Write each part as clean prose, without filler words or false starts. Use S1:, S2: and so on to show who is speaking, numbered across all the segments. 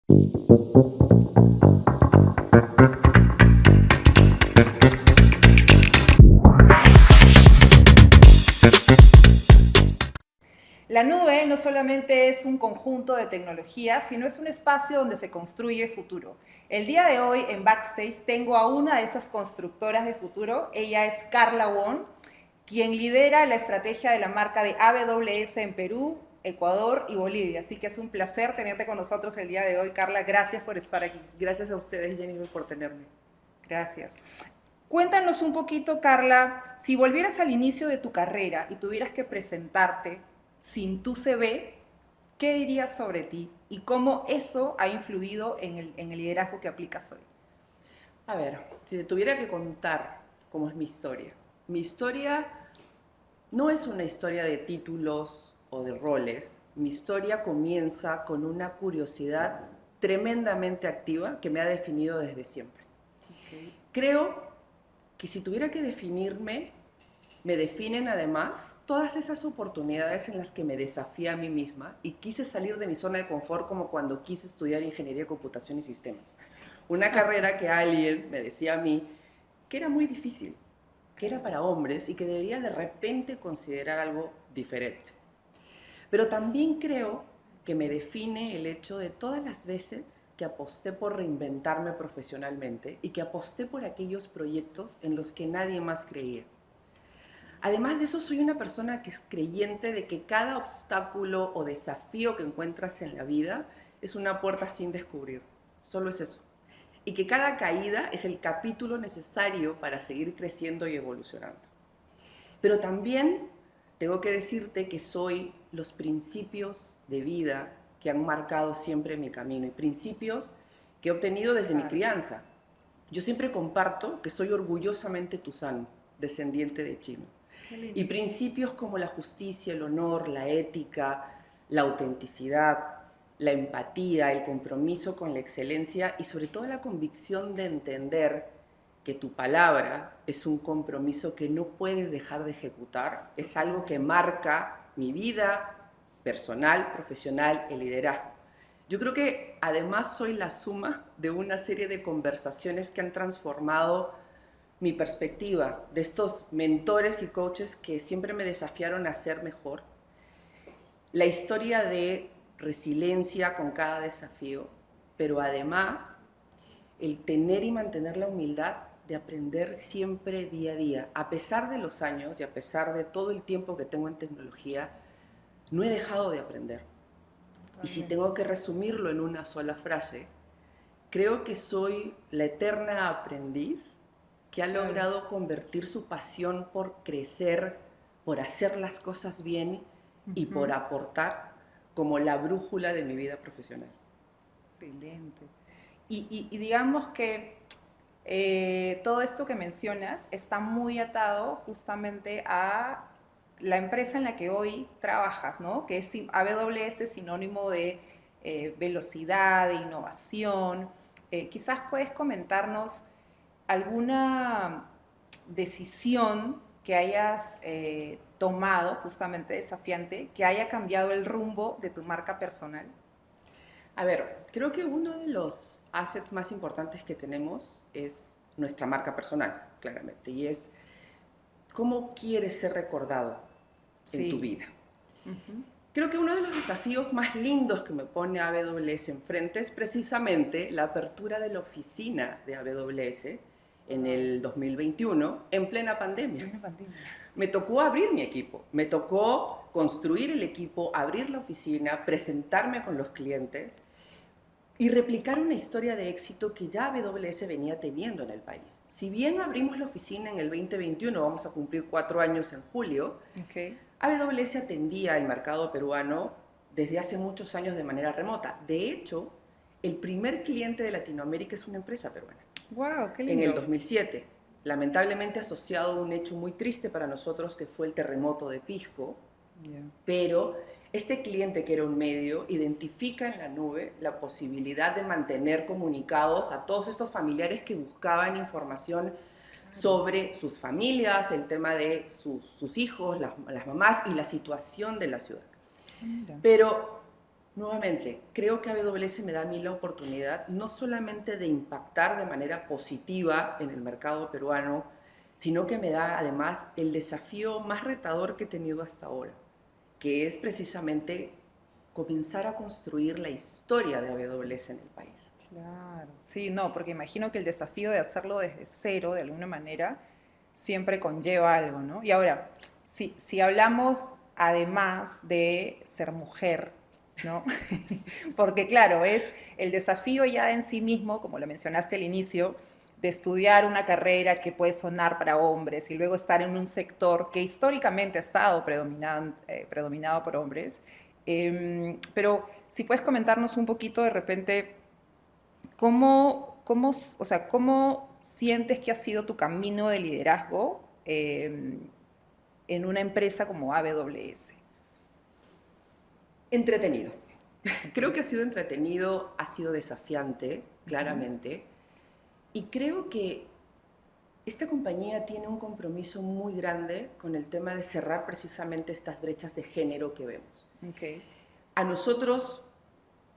S1: La nube no solamente es un conjunto de tecnologías, sino es un espacio donde se construye futuro. El día de hoy en Backstage tengo a una de esas constructoras de futuro. Ella es Carla Won, quien lidera la estrategia de la marca de AWS en Perú, Ecuador y Bolivia. Así que es un placer tenerte con nosotros el día de hoy, Carla. Gracias por estar aquí.
S2: Gracias a ustedes, Jennifer, por tenerme.
S1: Gracias. Cuéntanos un poquito, Carla, si volvieras al inicio de tu carrera y tuvieras que presentarte sin tu CV, ¿qué dirías sobre ti y cómo eso ha influido en el liderazgo que aplicas hoy?
S2: A ver, si te tuviera que contar cómo es mi historia no es una historia de títulos o de roles. Mi historia comienza con una curiosidad tremendamente activa que me ha definido desde siempre.
S1: Okay.
S2: Creo que si tuviera que definirme, me definen además todas esas oportunidades en las que me desafié a mí misma y quise salir de mi zona de confort, como cuando quise estudiar ingeniería de computación y sistemas. Una carrera que alguien me decía a mí que era muy difícil, que era para hombres y que debería de repente considerar algo diferente. Pero también creo que me define el hecho de todas las veces que aposté por reinventarme profesionalmente y que aposté por aquellos proyectos en los que nadie más creía. Además de eso, soy una persona que es creyente de que cada obstáculo o desafío que encuentras en la vida es una puerta sin descubrir. Solo es eso. Y que cada caída es el capítulo necesario para seguir creciendo y evolucionando. Pero también tengo que decirte que soy los principios de vida que han marcado siempre mi camino y principios que he obtenido desde mi crianza. Yo siempre comparto que soy orgullosamente tuzano, descendiente de chino. Y principios como la justicia, el honor, la ética, la autenticidad, la empatía, el compromiso con la excelencia y sobre todo la convicción de entender que tu palabra es un compromiso que no puedes dejar de ejecutar, es algo que marca mi vida personal, profesional, el liderazgo. Yo creo que además soy la suma de una serie de conversaciones que han transformado mi perspectiva, de estos mentores y coaches que siempre me desafiaron a ser mejor. La historia de resiliencia con cada desafío, pero además el tener y mantener la humildad de aprender siempre día a día. A pesar de los años y a pesar de todo el tiempo que tengo en tecnología, no he dejado de aprender. Y si tengo que resumirlo en una sola frase, creo que soy la eterna aprendiz que ha logrado convertir su pasión por crecer, por hacer las cosas bien y por aportar como la brújula de mi vida profesional.
S1: Excelente. Y digamos que todo esto que mencionas está muy atado justamente a la empresa en la que hoy trabajas, ¿no? Que es AWS, sinónimo de velocidad, de innovación. Quizás puedes comentarnos alguna decisión que hayas tomado, justamente desafiante, que haya cambiado el rumbo de tu marca personal.
S2: A ver, creo que uno de los assets más importantes que tenemos es nuestra marca personal, claramente, y es cómo quieres ser recordado en tu vida. Creo que uno de los desafíos más lindos que me pone AWS enfrente es precisamente la apertura de la oficina de AWS en el 2021, en plena pandemia. Me tocó abrir mi equipo, me tocó construir el equipo, abrir la oficina, presentarme con los clientes y replicar una historia de éxito que ya AWS venía teniendo en el país. Si bien abrimos la oficina en el 2021, vamos a cumplir 4 años en julio, AWS atendía el mercado peruano desde hace muchos años de manera remota. De hecho, el primer cliente de Latinoamérica es una empresa peruana.
S1: ¡Wow! ¡Qué lindo!
S2: En el 2007, lamentablemente asociado a un hecho muy triste para nosotros que fue el terremoto de Pisco, pero este cliente, que era un medio, identifica en la nube la posibilidad de mantener comunicados a todos estos familiares que buscaban información sobre sus familias, el tema de sus hijos, las mamás y la situación de la ciudad. Pero Nuevamente, creo que AWS me da a mí la oportunidad no solamente de impactar de manera positiva en el mercado peruano, sino que me da además el desafío más retador que he tenido hasta ahora, que es precisamente comenzar a construir la historia de AWS en el país.
S1: Claro, sí, no, porque imagino que el desafío de hacerlo desde cero, de alguna manera, siempre conlleva algo, ¿no? Y ahora, si hablamos además de ser mujer, ¿no? Porque claro, es el desafío ya en sí mismo, como lo mencionaste al inicio, de estudiar una carrera que puede sonar para hombres y luego estar en un sector que históricamente ha estado predominado por hombres. Pero si puedes comentarnos un poquito de repente o sea, cómo sientes que ha sido tu camino de liderazgo en una empresa como AWS.
S2: Entretenido. Creo que ha sido entretenido, ha sido desafiante, claramente, y creo que esta compañía tiene un compromiso muy grande con el tema de cerrar precisamente estas brechas de género que vemos.
S1: Okay.
S2: A nosotros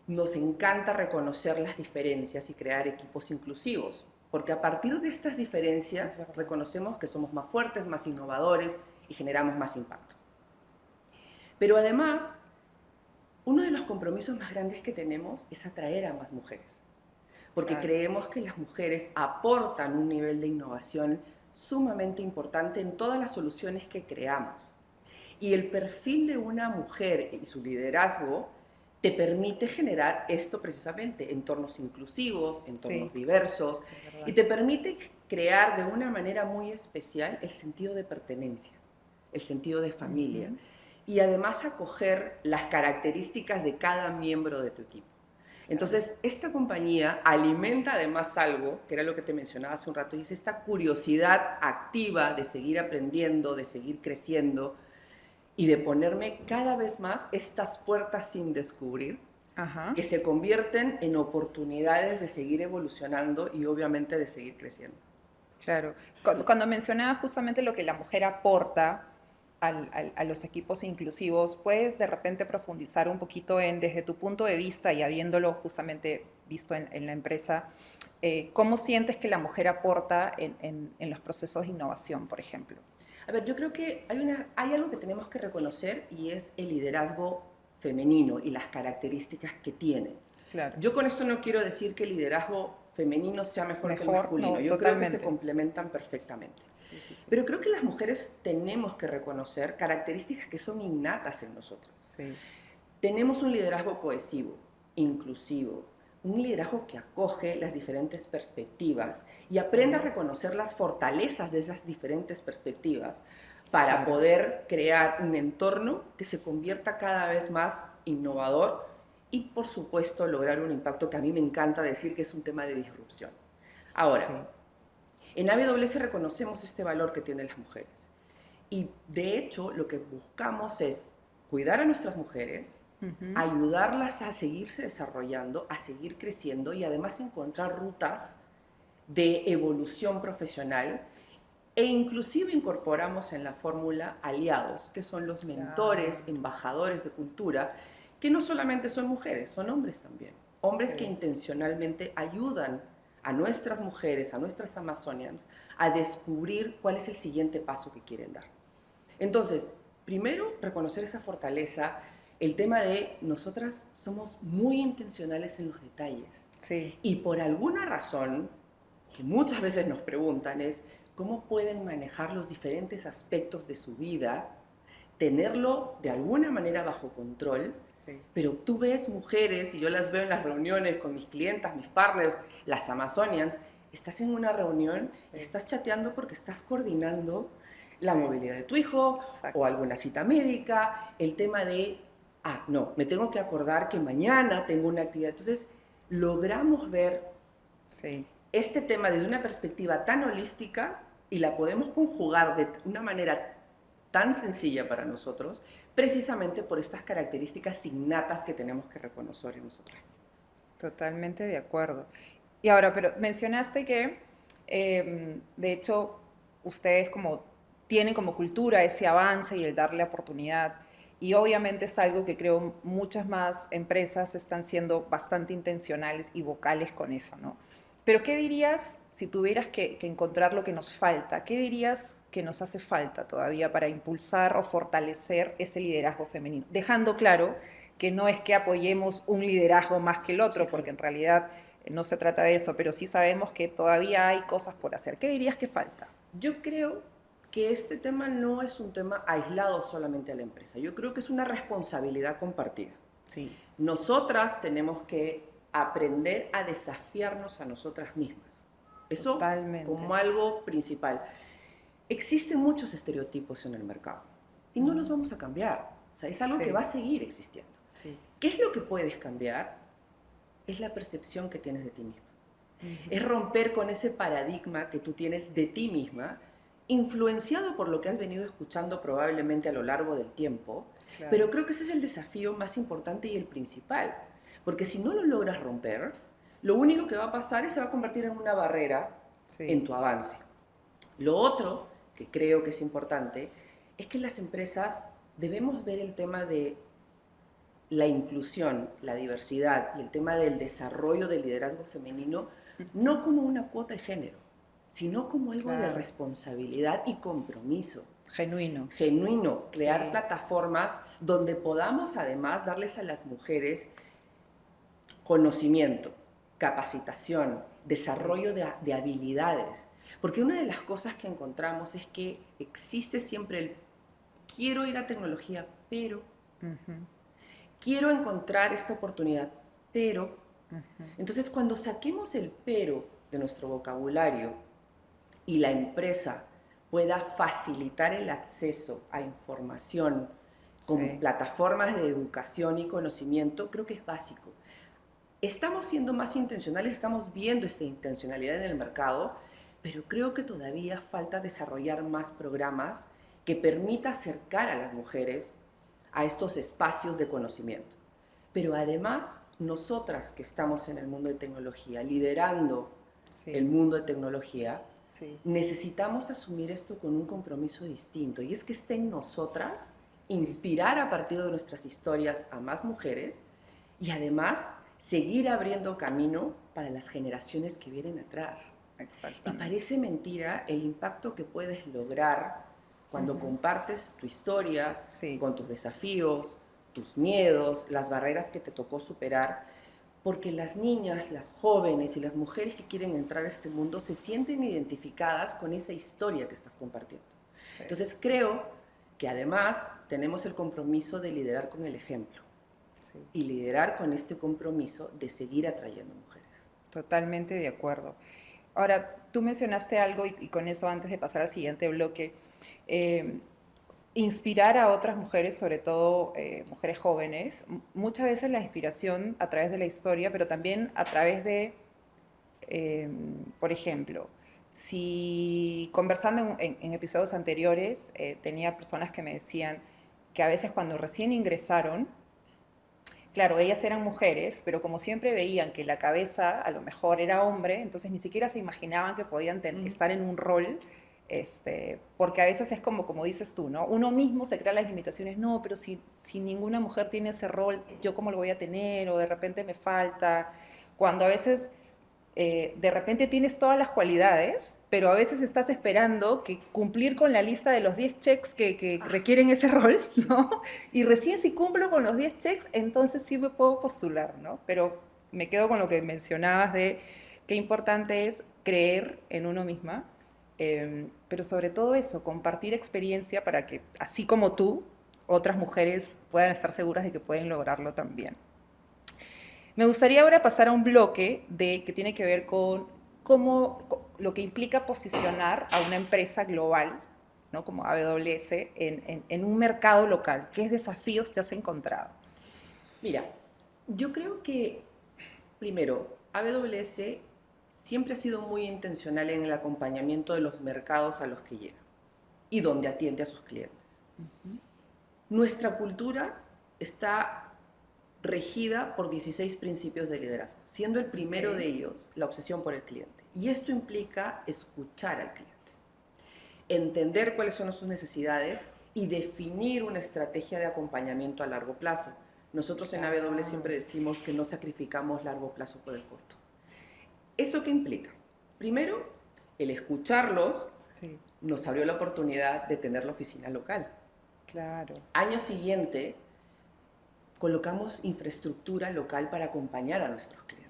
S2: nos encanta reconocer las diferencias y crear equipos inclusivos, porque a partir de estas diferencias reconocemos que somos más fuertes, más innovadores y generamos más impacto. Pero además, uno de los compromisos más grandes que tenemos es atraer a más mujeres, porque creemos que las mujeres aportan un nivel de innovación sumamente importante en todas las soluciones que creamos. Y el perfil de una mujer y su liderazgo te permite generar esto precisamente, entornos inclusivos, entornos diversos, y te permite crear de una manera muy especial el sentido de pertenencia, el sentido de familia, y además acoger las características de cada miembro de tu equipo. Entonces, esta compañía alimenta además algo, que era lo que te mencionaba hace un rato, y es esta curiosidad activa de seguir aprendiendo, de seguir creciendo, y de ponerme cada vez más estas puertas sin descubrir, que se convierten en oportunidades de seguir evolucionando y obviamente de seguir creciendo.
S1: Claro. Cuando mencionabas justamente lo que la mujer aporta a los equipos inclusivos, ¿puedes de repente profundizar un poquito desde tu punto de vista y habiéndolo justamente visto en la empresa, cómo sientes que la mujer aporta en los procesos de innovación, por ejemplo?
S2: A ver, yo creo que hay algo que tenemos que reconocer y es el liderazgo femenino y las características que tiene.
S1: Claro.
S2: Yo con esto no quiero decir que el liderazgo femenino sea mejor que el masculino.
S1: No,
S2: yo
S1: totalmente.
S2: creo que se complementan perfectamente.
S1: Sí.
S2: Pero creo que las mujeres tenemos que reconocer características que son innatas en nosotros.
S1: Sí.
S2: Tenemos un liderazgo cohesivo, inclusivo, un liderazgo que acoge las diferentes perspectivas y aprende a reconocer las fortalezas de esas diferentes perspectivas para poder crear un entorno que se convierta cada vez más innovador y, por supuesto, lograr un impacto que a mí me encanta decir que es un tema de disrupción. Ahora, en AWS reconocemos este valor que tienen las mujeres y, de hecho, lo que buscamos es cuidar a nuestras mujeres, ayudarlas a seguirse desarrollando, a seguir creciendo y además encontrar rutas de evolución profesional e inclusive incorporamos en la fórmula aliados, que son los mentores, embajadores de cultura, que no solamente son mujeres, son hombres también. Hombres que intencionalmente ayudan a nuestras mujeres, a nuestras Amazonians, a descubrir cuál es el siguiente paso que quieren dar. Entonces, primero, reconocer esa fortaleza. El tema de nosotras somos muy intencionales en los detalles.
S1: Sí.
S2: Y por alguna razón, que muchas veces nos preguntan, es cómo pueden manejar los diferentes aspectos de su vida, tenerlo de alguna manera bajo control. Pero tú ves mujeres, y yo las veo en las reuniones con mis clientas, mis partners, las Amazonians, estás en una reunión, estás chateando porque estás coordinando la movilidad de tu hijo o alguna cita médica, el tema de no, me tengo que acordar que mañana tengo una actividad. Entonces, logramos ver este tema desde una perspectiva tan holística y la podemos conjugar de una manera tan sencilla para nosotros, precisamente por estas características innatas que tenemos que reconocer en nosotros.
S1: Totalmente de acuerdo. Y ahora, pero mencionaste que, de hecho, ustedes tienen como cultura ese avance y el darle oportunidad. Y obviamente es algo que creo muchas más empresas están siendo bastante intencionales y vocales con eso, ¿no? Pero ¿qué dirías si tuvieras que encontrar lo que nos falta? ¿Qué dirías que nos hace falta todavía para impulsar o fortalecer ese liderazgo femenino? Dejando claro que no es que apoyemos un liderazgo más que el
S2: Sí,
S1: otro,
S2: claro.
S1: porque en realidad no se trata de eso, pero sí sabemos que todavía hay cosas por hacer. ¿Qué dirías que falta?
S2: Yo creo que este tema no es un tema aislado solamente a la empresa. Yo creo que es una responsabilidad compartida.
S1: Sí,
S2: Nosotras tenemos que aprender a desafiarnos a nosotras mismas. Eso
S1: totalmente.
S2: como algo principal. Existen muchos estereotipos en el mercado y no los vamos a cambiar. O sea, es algo que
S1: Sí,
S2: va a seguir existiendo.
S1: sí.
S2: ¿Qué es lo que puedes cambiar? Es la percepción que tienes de ti misma.
S1: Ujú.
S2: Es romper con ese paradigma que tú tienes de ti misma, influenciado por lo que has venido escuchando probablemente a lo largo del tiempo,
S1: Claro.
S2: pero creo que ese es el desafío más importante y el principal, porque si no lo logras romper, lo único que va a pasar es se va a convertir en una barrera
S1: Sí,
S2: en tu avance. Lo otro que creo que es importante es que las empresas debemos ver el tema de la inclusión, la diversidad y el tema del desarrollo del liderazgo femenino no como una cuota de género, sino como algo de
S1: claro.
S2: responsabilidad y compromiso
S1: Genuino.
S2: genuino, crear
S1: Sí,
S2: plataformas donde podamos además darles a las mujeres conocimiento, capacitación,
S1: sí.
S2: desarrollo de habilidades. Porque una de las cosas que encontramos es que existe siempre el quiero ir a tecnología, pero
S1: Ujú,
S2: quiero encontrar esta oportunidad, pero.
S1: ujú.
S2: Entonces, cuando saquemos el pero de nuestro vocabulario y la empresa pueda facilitar el acceso a información con
S1: Sí,
S2: plataformas de educación y conocimiento, creo que es básico. Estamos siendo más intencionales, estamos viendo esta intencionalidad en el mercado, pero creo que todavía falta desarrollar más programas que permita acercar a las mujeres a estos espacios de conocimiento. Pero además, nosotras que estamos en el mundo de tecnología, liderando el
S1: sí,
S2: mundo de tecnología,
S1: sí,
S2: necesitamos asumir esto con un compromiso distinto. Y es que esté en nosotras
S1: sí,
S2: inspirar a partir de nuestras historias a más mujeres y además seguir abriendo camino para las generaciones que vienen atrás. Y
S1: exactamente.
S2: parece mentira el impacto que puedes lograr cuando
S1: Ujú,
S2: compartes tu historia
S1: sí,
S2: con tus desafíos, tus miedos, las barreras que te tocó superar, porque las niñas, las jóvenes y las mujeres que quieren entrar a este mundo se sienten identificadas con esa historia que estás compartiendo.
S1: sí,
S2: Entonces creo que además tenemos el compromiso de liderar con el ejemplo
S1: sí.
S2: y liderar con este compromiso de seguir atrayendo mujeres.
S1: Totalmente de acuerdo. Ahora, tú mencionaste algo y con eso antes de pasar al siguiente bloque, eh, inspirar a otras mujeres, sobre todo mujeres jóvenes, muchas veces la inspiración a través de la historia, pero también a través de, eh, por ejemplo, si conversando en episodios anteriores, tenía personas que me decían que a veces cuando recién ingresaron, claro, ellas eran mujeres, pero como siempre veían que la cabeza a lo mejor era hombre, entonces ni siquiera se imaginaban que podían estar en un rol, porque a veces es como dices tú, ¿no? Uno mismo se crea las limitaciones, no, pero si ninguna mujer tiene ese rol, ¿yo cómo lo voy a tener? O de repente me falta, cuando a veces de repente tienes todas las cualidades, pero a veces estás esperando que cumplir con la lista de los 10 checks que requieren ese rol, ¿no? Y recién si cumplo con los 10 checks, entonces sí me puedo postular, ¿no? Pero me quedo con lo que mencionabas de qué importante es creer en uno misma, pero sobre todo eso, compartir experiencia para que, así como tú, otras mujeres puedan estar seguras de que pueden lograrlo también. Me gustaría ahora pasar a un bloque que tiene que ver con lo que implica posicionar a una empresa global, ¿no? Como AWS, en un mercado local. ¿Qué desafíos te has encontrado?
S2: Mira, yo creo que, primero, AWS siempre ha sido muy intencional en el acompañamiento de los mercados a los que llega y donde atiende a sus clientes. Nuestra cultura está regida por 16 principios de liderazgo, siendo el primero
S1: Ok,
S2: de ellos la obsesión por el cliente. Y esto implica escuchar al cliente, entender cuáles son sus necesidades y definir una estrategia de acompañamiento a largo plazo. Nosotros en AW siempre decimos que no sacrificamos largo plazo por el corto. ¿Eso qué implica? Primero, el escucharlos
S1: Sí,
S2: nos abrió la oportunidad de tener la oficina local.
S1: claro.
S2: Año siguiente, colocamos infraestructura local para acompañar a nuestros clientes.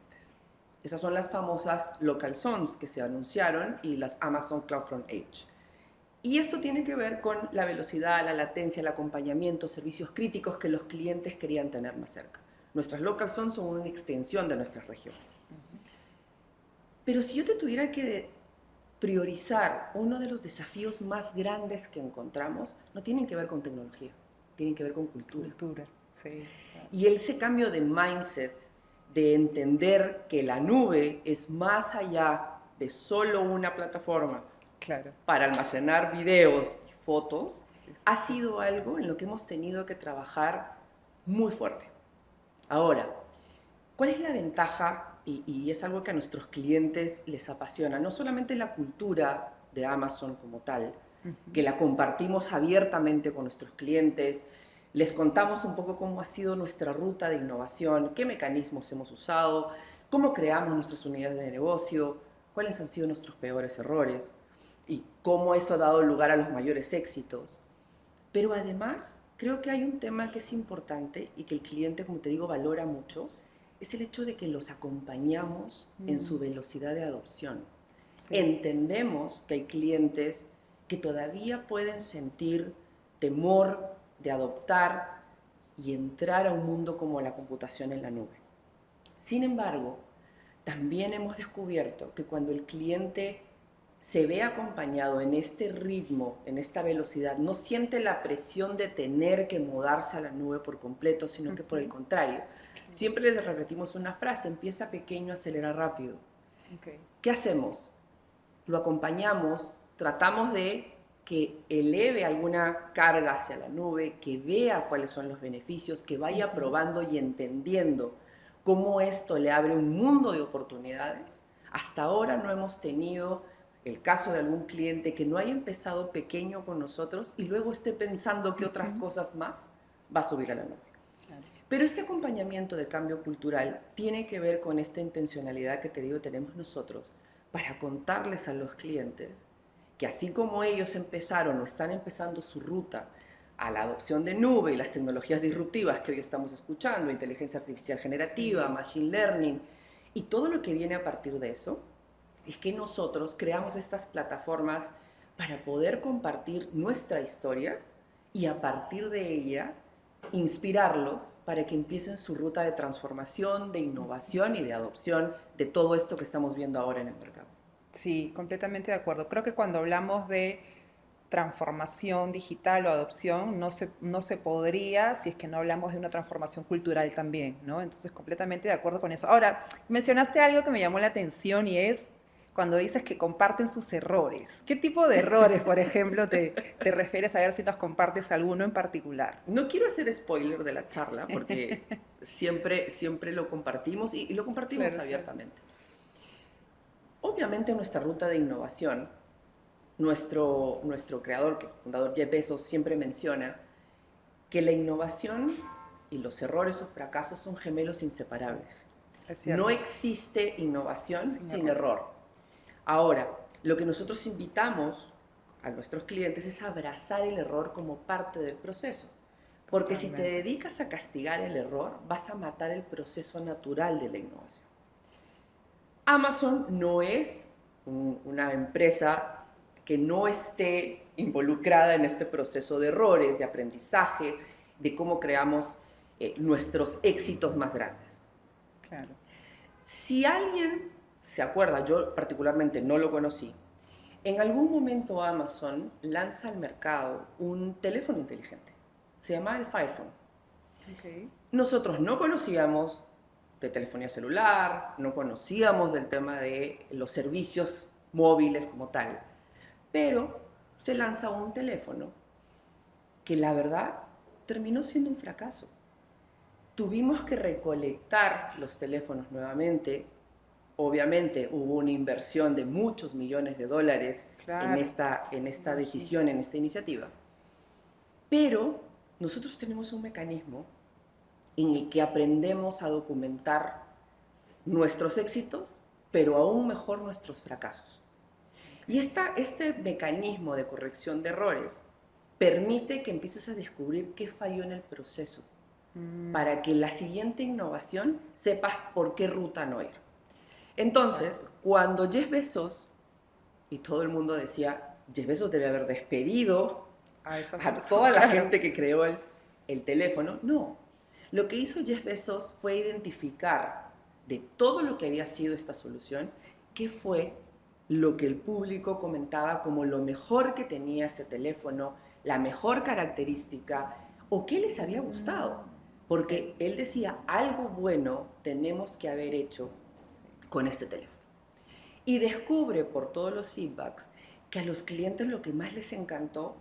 S2: Esas son las famosas Local Zones que se anunciaron y las Amazon CloudFront Edge. Y esto tiene que ver con la velocidad, la latencia, el acompañamiento, servicios críticos que los clientes querían tener más cerca. Nuestras Local Zones son una extensión de nuestras regiones. Pero si yo te tuviera que priorizar uno de los desafíos más grandes que encontramos, no tienen que ver con tecnología, tienen que ver con cultura.
S1: Cultura, sí. Claro.
S2: Y ese cambio de mindset, de entender que la nube es más allá de solo una plataforma
S1: Claro.
S2: para almacenar videos y fotos,
S1: Sí, sí,
S2: ha
S1: sí.
S2: sido algo en lo que hemos tenido que trabajar muy fuerte. Ahora, ¿cuál es la ventaja? Y es algo que a nuestros clientes les apasiona, no solamente la cultura de Amazon como tal, que la compartimos abiertamente con nuestros clientes, les contamos un poco cómo ha sido nuestra ruta de innovación, qué mecanismos hemos usado, cómo creamos nuestras unidades de negocio, cuáles han sido nuestros peores errores y cómo eso ha dado lugar a los mayores éxitos. Pero además, creo que hay un tema que es importante y que el cliente, como te digo, valora mucho, es el hecho de que los acompañamos en su velocidad de adopción.
S1: Sí.
S2: Entendemos que hay clientes que todavía pueden sentir temor de adoptar y entrar a un mundo como la computación en la nube. Sin embargo, también hemos descubierto que cuando el cliente se ve acompañado en este ritmo, en esta velocidad, no siente la presión de tener que mudarse a la nube por completo, sino que por el contrario, siempre les repetimos una frase: empieza pequeño, acelera rápido.
S1: Okay.
S2: ¿Qué hacemos? Lo acompañamos, tratamos de que eleve alguna carga hacia la nube, que vea cuáles son los beneficios, que vaya probando y entendiendo cómo esto le abre un mundo de oportunidades. Hasta ahora no hemos tenido el caso de algún cliente que no haya empezado pequeño con nosotros y luego esté pensando que otras cosas más va a subir a la nube.
S1: Claro.
S2: Pero este acompañamiento de cambio cultural tiene que ver con esta intencionalidad que te digo tenemos nosotros para contarles a los clientes que así como ellos empezaron o están empezando su ruta a la adopción de nube y las tecnologías disruptivas que hoy estamos escuchando, inteligencia artificial generativa, sí, machine learning y todo lo que viene a partir de eso, es que nosotros creamos estas plataformas para poder compartir nuestra historia y a partir de ella inspirarlos para que empiecen su ruta de transformación, de innovación y de adopción de todo esto que estamos viendo ahora en el mercado.
S1: Sí, completamente de acuerdo. Creo que cuando hablamos de transformación digital o adopción, no se podría si es que no hablamos de una transformación cultural también, ¿no? Entonces, completamente de acuerdo con eso. Ahora, mencionaste algo que me llamó la atención y es cuando dices que comparten sus errores. ¿Qué tipo de errores, por ejemplo, te refieres? A ver si nos compartes alguno en particular.
S2: No quiero hacer spoiler de la charla porque siempre lo compartimos y lo compartimos
S1: Claro,
S2: abiertamente. Obviamente en nuestra ruta de innovación, nuestro creador, fundador Jeff Bezos, siempre menciona que la innovación y los errores o fracasos son gemelos inseparables.
S1: Sí,
S2: no existe innovación sin
S1: error.
S2: error. Ahora, lo que nosotros invitamos a nuestros clientes es abrazar el error como parte del proceso. Porque si te dedicas a castigar el error, vas a matar el proceso natural de la innovación. Amazon no es una empresa que no esté involucrada en este proceso de errores, de aprendizaje, de cómo creamos nuestros éxitos más grandes.
S1: Claro.
S2: Si alguien se acuerda, yo particularmente no lo conocí, en algún momento Amazon lanza al mercado un teléfono inteligente. Se llama el Fire Phone.
S1: Okay.
S2: Nosotros no conocíamos de telefonía celular, no conocíamos del tema de los servicios móviles como tal, pero se lanza un teléfono que la verdad terminó siendo un fracaso. Tuvimos que recolectar los teléfonos nuevamente. Obviamente hubo una inversión de muchos millones de dólares en esta decisión, en esta iniciativa. Pero nosotros tenemos un mecanismo en el que aprendemos a documentar nuestros éxitos, pero aún mejor nuestros fracasos. Y este mecanismo de corrección de errores permite que empieces a descubrir qué falló en el proceso, para que la siguiente innovación sepas por qué ruta no ir. Entonces, cuando Jeff Bezos, y todo el mundo decía, Jeff Bezos debe haber despedido a toda la gente que creó el teléfono, no. Lo que hizo Jeff Bezos fue identificar de todo lo que había sido esta solución, qué fue lo que el público comentaba como lo mejor que tenía este teléfono, la mejor característica, o qué les había gustado. Porque él decía, algo bueno tenemos que haber hecho con este teléfono. Y descubre por todos los feedbacks que a los clientes lo que más les encantó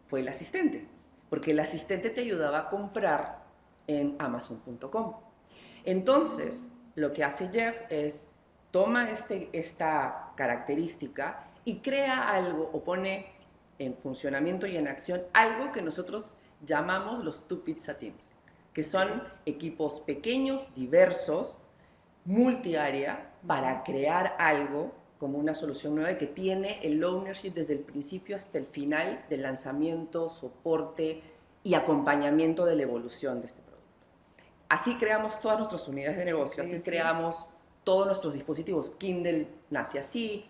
S2: fue el asistente, porque el asistente te ayudaba a comprar en Amazon.com. Entonces, lo que hace Jeff es toma esta característica y crea algo o pone en funcionamiento y en acción algo que nosotros llamamos los Two Pizza Teams, que son equipos pequeños, diversos, multiárea, para crear algo como una solución nueva y que tiene el ownership desde el principio hasta el final del lanzamiento, soporte y acompañamiento de la evolución de este producto. Así creamos todas nuestras unidades de negocio, así creamos todos nuestros dispositivos. Kindle nace así.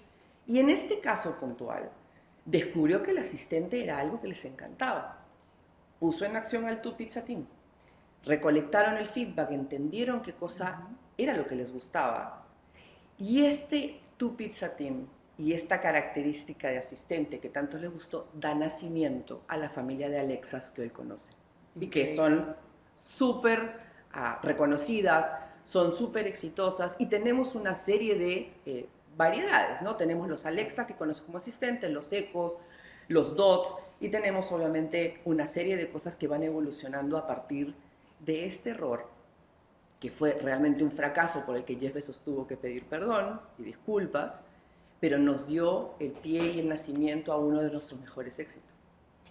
S2: Y en este caso puntual, descubrió que el asistente era algo que les encantaba. Puso en acción al Two Pizza Team. Recolectaron el feedback, entendieron qué cosa era lo que les gustaba. Y este Two Pizza Team y esta característica de asistente que tanto les gustó da nacimiento a la familia de Alexas que hoy conocen. Y que son súper reconocidas, son súper exitosas y tenemos una serie de variedades, ¿no? Tenemos los Alexa que conocen como asistentes, los Echos, los Dots y tenemos obviamente una serie de cosas que van evolucionando a partir de este error que fue realmente un fracaso por el que Jeff Bezos tuvo que pedir perdón y disculpas, pero nos dio el pie y el nacimiento a uno de nuestros mejores éxitos.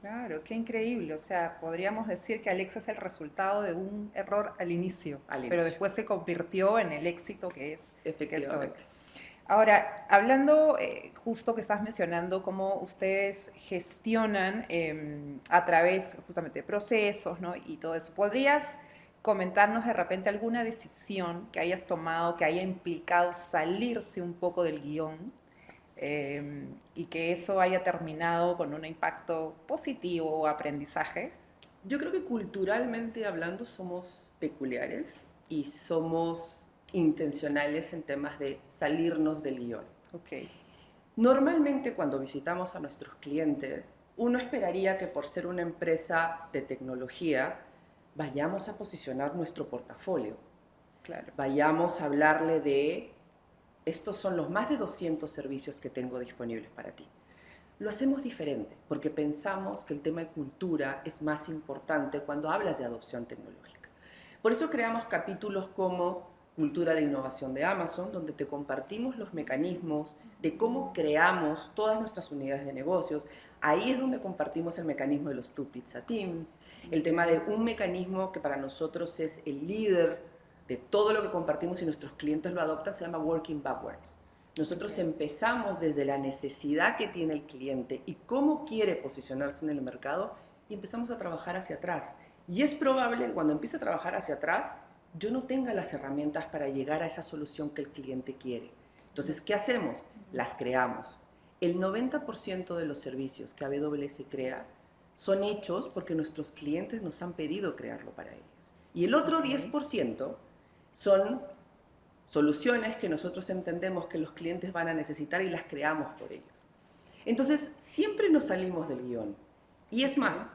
S1: Claro, qué increíble. O sea, podríamos decir que Alexa es el resultado de un error al inicio, pero después se convirtió en el éxito que es.
S2: Efectivamente.
S1: Ahora, hablando justo que estás mencionando cómo ustedes gestionan a través justamente de procesos, ¿no? Y todo eso, ¿podrías comentarnos de repente alguna decisión que hayas tomado que haya implicado salirse un poco del guión y que eso haya terminado con un impacto positivo o aprendizaje?
S2: Yo creo que culturalmente hablando somos peculiares y somos intencionales en temas de salirnos del guión.
S1: Okay.
S2: Normalmente cuando visitamos a nuestros clientes, uno esperaría que por ser una empresa de tecnología vayamos a posicionar nuestro portafolio.
S1: Claro.
S2: Vayamos a hablarle de estos son los más de 200 servicios que tengo disponibles para ti. Lo hacemos diferente porque pensamos que el tema de cultura es más importante cuando hablas de adopción tecnológica. Por eso creamos capítulos como Cultura de Innovación de Amazon, donde te compartimos los mecanismos de cómo creamos todas nuestras unidades de negocios. Ahí es donde compartimos el mecanismo de los Two Pizza Teams, el tema de un mecanismo que para nosotros es el líder de todo lo que compartimos y nuestros clientes lo adoptan, se llama Working Backwards. Nosotros empezamos desde la necesidad que tiene el cliente y cómo quiere posicionarse en el mercado y empezamos a trabajar hacia atrás. Y es probable que cuando empiece a trabajar hacia atrás, yo no tenga las herramientas para llegar a esa solución que el cliente quiere. Entonces, ¿qué hacemos? Las creamos. El 90% de los servicios que AWS crea son hechos porque nuestros clientes nos han pedido crearlo para ellos. Y el otro 10% son soluciones que nosotros entendemos que los clientes van a necesitar y las creamos por ellos. Entonces, siempre nos salimos del guión. Y es más,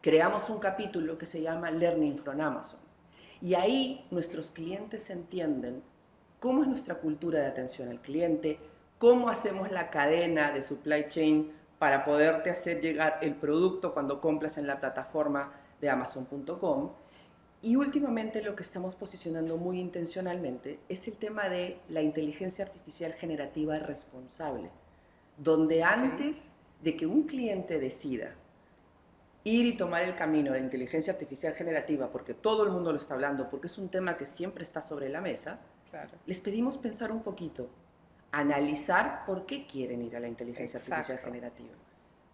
S2: creamos un capítulo que se llama Learning from Amazon. Y ahí nuestros clientes entienden cómo es nuestra cultura de atención al cliente, cómo hacemos la cadena de supply chain para poderte hacer llegar el producto cuando compras en la plataforma de Amazon.com. Y últimamente lo que estamos posicionando muy intencionalmente es el tema de la inteligencia artificial generativa responsable, donde antes de que un cliente decida ir y tomar el camino de la inteligencia artificial generativa, porque todo el mundo lo está hablando, porque es un tema que siempre está sobre la mesa,
S1: Claro.
S2: les pedimos pensar un poquito, analizar por qué quieren ir a la inteligencia artificial
S1: Exacto.
S2: generativa.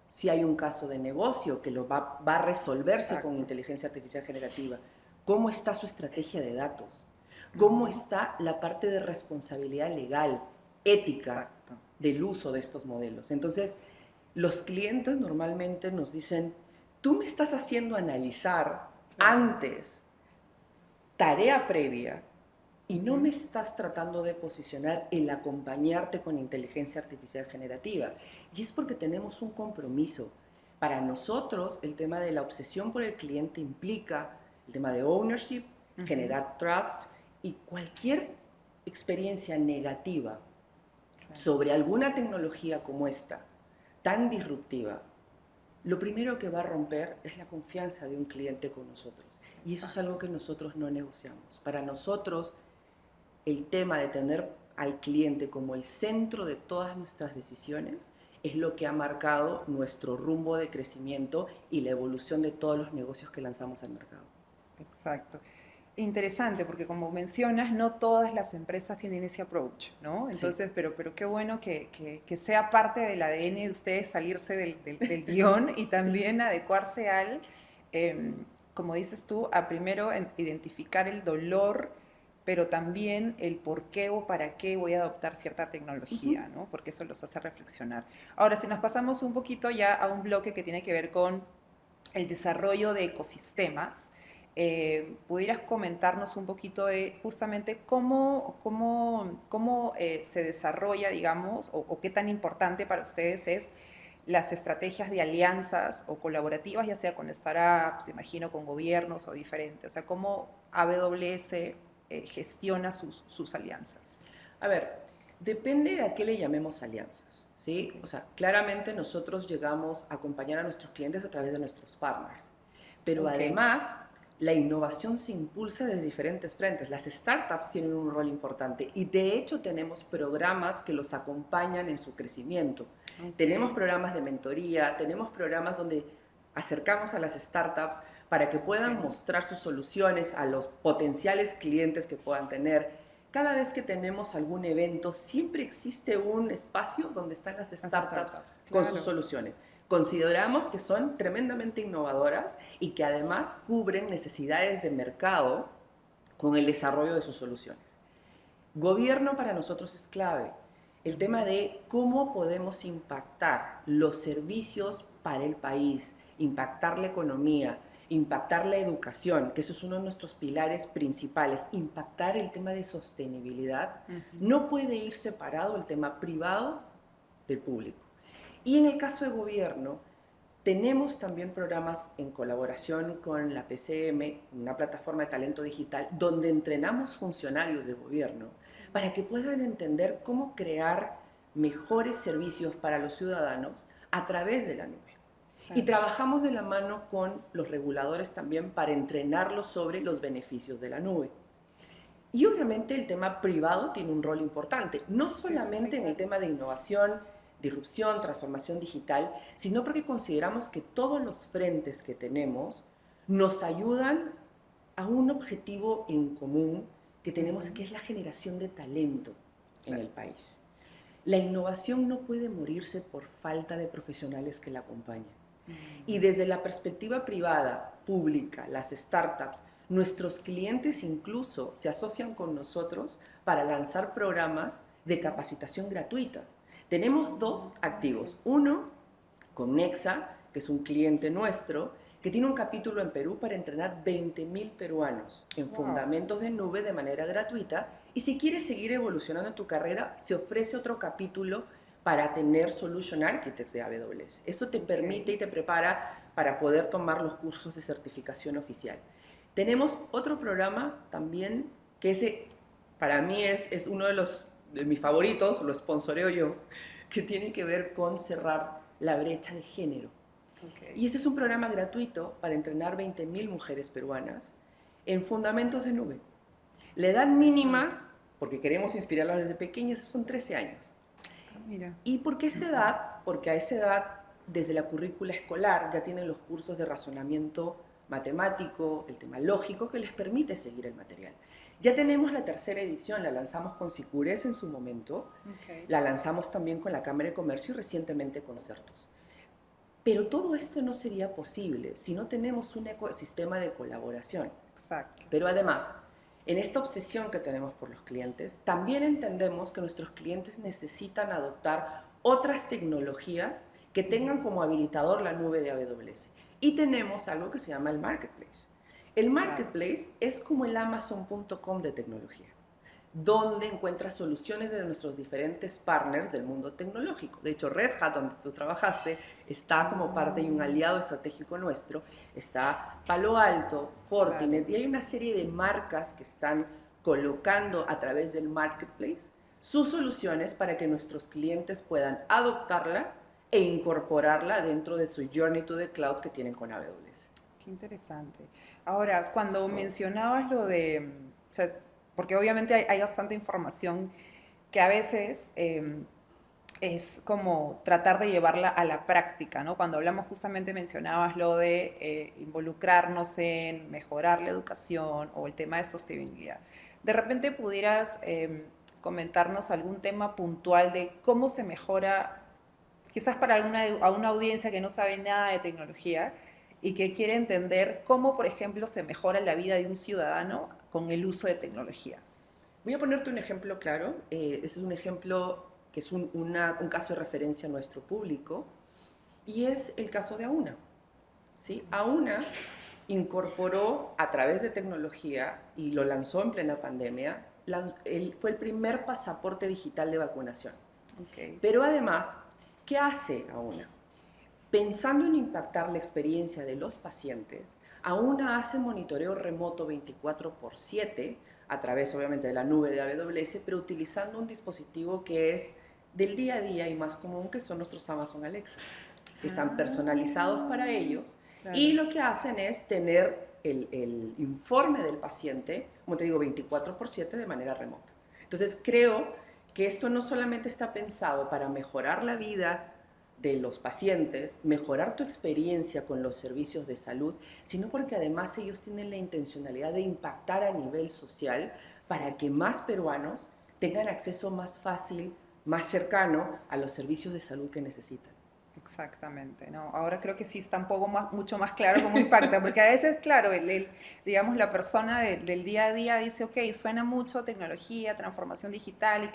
S2: Si hay un caso de negocio que va a resolverse
S1: Exacto.
S2: con inteligencia artificial generativa, cómo está su estrategia de datos, cómo está la parte de responsabilidad legal, ética
S1: Exacto.
S2: del uso de estos modelos. Entonces, los clientes normalmente nos dicen, tú me estás haciendo analizar
S1: Claro.
S2: antes, tarea previa, y no me estás tratando de posicionar el acompañarte con inteligencia artificial generativa. Y es porque tenemos un compromiso. Para nosotros, el tema de la obsesión por el cliente implica el tema de ownership, generar trust, y cualquier experiencia negativa sobre alguna tecnología como esta, tan disruptiva, lo primero que va a romper es la confianza de un cliente con nosotros. Y eso es algo que nosotros no negociamos. Para nosotros, el tema de tener al cliente como el centro de todas nuestras decisiones es lo que ha marcado nuestro rumbo de crecimiento y la evolución de todos los negocios que lanzamos al mercado.
S1: Exacto. Interesante, porque como mencionas, no todas las empresas tienen ese approach, ¿no?
S2: Sí.
S1: Entonces, pero qué bueno que sea parte del ADN de ustedes salirse del guión y también adecuarse al, como dices tú, a primero identificar el dolor, pero también el por qué o para qué voy a adoptar cierta tecnología, ¿no? Porque eso los hace reflexionar. Ahora, si nos pasamos un poquito ya a un bloque que tiene que ver con el desarrollo de ecosistemas, ¿pudieras comentarnos un poquito de justamente cómo se desarrolla, digamos, o qué tan importante para ustedes es las estrategias de alianzas o colaborativas, ya sea con startups, imagino, con gobiernos o diferentes? O sea, ¿cómo AWS gestiona sus alianzas?
S2: A ver, depende de a qué le llamemos alianzas, ¿sí?
S1: Okay.
S2: O sea, claramente nosotros llegamos a acompañar a nuestros clientes a través de nuestros partners, pero
S1: Okay.
S2: además la innovación se impulsa desde diferentes frentes. Las startups tienen un rol importante y de hecho tenemos programas que los acompañan en su crecimiento.
S1: Okay.
S2: Tenemos programas de mentoría, tenemos programas donde acercamos a las startups para que puedan mostrar sus soluciones a los potenciales clientes que puedan tener. Cada vez que tenemos algún evento, siempre existe un espacio donde están las startups con sus soluciones. Consideramos que son tremendamente innovadoras y que además cubren necesidades de mercado con el desarrollo de sus soluciones. Gobierno para nosotros es clave. El tema de cómo podemos impactar los servicios para el país, impactar la economía, impactar la educación, que eso es uno de nuestros pilares principales, impactar el tema de sostenibilidad, no puede ir separado el tema privado del público. Y en el caso de gobierno, tenemos también programas en colaboración con la PCM, una plataforma de talento digital, donde entrenamos funcionarios de gobierno para que puedan entender cómo crear mejores servicios para los ciudadanos a través de la nube. Y trabajamos de la mano con los reguladores también para entrenarlos sobre los beneficios de la nube. Y obviamente el tema privado tiene un rol importante, no solamente en el tema de innovación, disrupción, transformación digital, sino porque consideramos que todos los frentes que tenemos nos ayudan a un objetivo en común que tenemos, que es la generación de talento en el país. La innovación no puede morirse por falta de profesionales que la acompañen. Y desde la perspectiva privada, pública, las startups, nuestros clientes incluso se asocian con nosotros para lanzar programas de capacitación gratuita. Tenemos dos activos. Uno con Nexa, que es un cliente nuestro, que tiene un capítulo en Perú para entrenar 20.000 peruanos en fundamentos de nube de manera gratuita. Y si quieres seguir evolucionando en tu carrera, se ofrece otro capítulo para tener Solution Architects de AWS. Eso te permite y te prepara para poder tomar los cursos de certificación oficial. Tenemos otro programa también, que ese para mí es uno de mis favoritos, lo sponsoreo yo, que tiene que ver con cerrar la brecha de género. Y este es un programa gratuito para entrenar 20.000 mujeres peruanas en fundamentos de nube. La edad mínima, porque queremos inspirarlas desde pequeñas, son 13 años.
S1: Mira.
S2: ¿Y por qué esa edad? Porque a esa edad desde la currícula escolar ya tienen los cursos de razonamiento matemático, el tema lógico, que les permite seguir el material. Ya tenemos la tercera edición, la lanzamos con Sicures en su momento,
S1: Okay.
S2: la lanzamos también con la Cámara de Comercio y recientemente con Certos. Pero todo esto no sería posible si no tenemos un ecosistema de colaboración.
S1: Exacto.
S2: Pero además, en esta obsesión que tenemos por los clientes, también entendemos que nuestros clientes necesitan adoptar otras tecnologías que tengan como habilitador la nube de AWS. Y tenemos algo que se llama el Marketplace. El Marketplace es como el Amazon.com de tecnología, donde encuentras soluciones de nuestros diferentes partners del mundo tecnológico. De hecho, Red Hat, donde tú trabajaste, está como parte y un aliado estratégico nuestro. Está Palo Alto, Fortinet, y hay una serie de marcas que están colocando a través del Marketplace sus soluciones para que nuestros clientes puedan adoptarla e incorporarla dentro de su Journey to the Cloud que tienen con AWS.
S1: Qué interesante. Ahora, cuando mencionabas lo de, o sea, porque obviamente hay bastante información que a veces es como tratar de llevarla a la práctica, ¿no? Cuando hablamos justamente mencionabas lo de involucrarnos en mejorar la educación o el tema de sostenibilidad. De repente pudieras comentarnos algún tema puntual de cómo se mejora, quizás para a una audiencia que no sabe nada de tecnología y que quiere entender cómo, por ejemplo, se mejora la vida de un ciudadano con el uso de tecnologías.
S2: Voy a ponerte un ejemplo claro. Ese es un ejemplo que es un caso de referencia a nuestro público, y es el caso de Auna. ¿Sí? Auna incorporó a través de tecnología y lo lanzó en plena pandemia, fue el primer pasaporte digital de vacunación.
S1: Okay.
S2: Pero además, ¿qué hace Auna? Pensando en impactar la experiencia de los pacientes, Auna hace monitoreo remoto 24/7 a través obviamente de la nube de AWS, pero utilizando un dispositivo que es del día a día y más común, que son nuestros Amazon Alexa. Están personalizados para ellos,
S1: claro.
S2: Y lo que hacen es tener el informe del paciente, como te digo, 24/7 de manera remota. Entonces creo que esto no solamente está pensado para mejorar la vida de los pacientes, mejorar tu experiencia con los servicios de salud, sino porque además ellos tienen la intencionalidad de impactar a nivel social para que más peruanos tengan acceso más fácil, más cercano a los servicios de salud que necesitan.
S1: Exactamente, ¿no? Ahora creo que sí está un poco más, mucho más claro cómo impacta, porque a veces, claro, digamos, la persona del día a día dice, ok, suena mucho tecnología, transformación digital,